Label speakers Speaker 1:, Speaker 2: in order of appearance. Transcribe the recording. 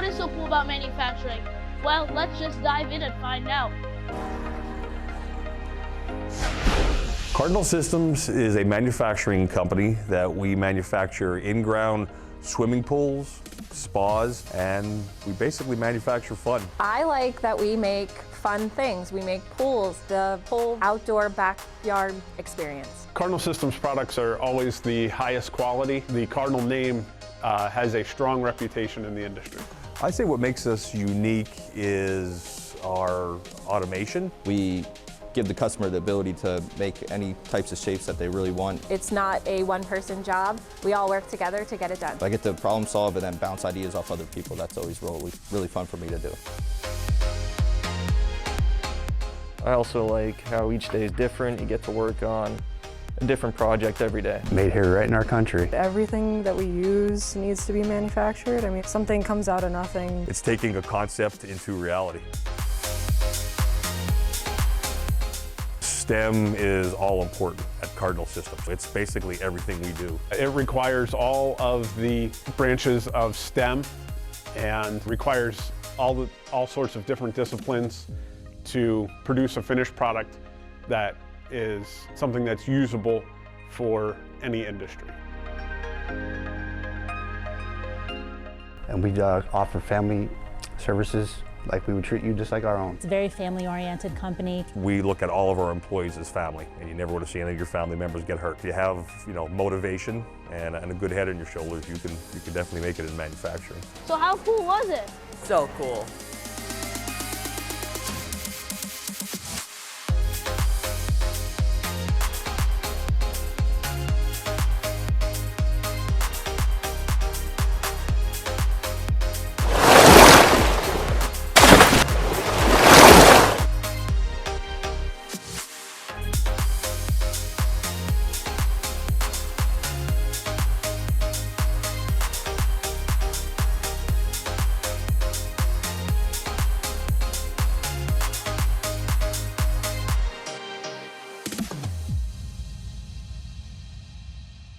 Speaker 1: what is so cool about manufacturing? Well, let's just dive in and find out.
Speaker 2: Cardinal Systems is a manufacturing company that we manufacture in-ground swimming pools, spas, and we basically manufacture fun.
Speaker 3: I like that we make fun things. We make pools, the whole outdoor backyard experience.
Speaker 4: Cardinal Systems products are always the highest quality. The Cardinal name has a strong reputation in the industry.
Speaker 2: I'd say what makes us unique is our automation.
Speaker 5: We give the customer the ability to make any types of shapes that they really want.
Speaker 3: It's not a one-person job. We all work together to get it done.
Speaker 5: I get to problem solve and then bounce ideas off other people. That's always really fun for me to do.
Speaker 6: I also like how each day is different. You get to work on a different project every day.
Speaker 7: Made here right in our country.
Speaker 8: Everything that we use needs to be manufactured. I mean, something comes out of nothing.
Speaker 2: It's taking a concept into reality. STEM is all important at Cardinal Systems. It's basically everything we do.
Speaker 4: It requires all of the branches of STEM and requires all sorts of different disciplines to produce a finished product that is something that's usable for any industry.
Speaker 7: And we offer family services like we would treat you just like our own.
Speaker 9: It's a very family-oriented company.
Speaker 2: We look at all of our employees as family, and you never want to see any of your family members get hurt. If you have, motivation and a good head on your shoulders, you can definitely make it in manufacturing.
Speaker 1: So how cool was it?
Speaker 10: So cool.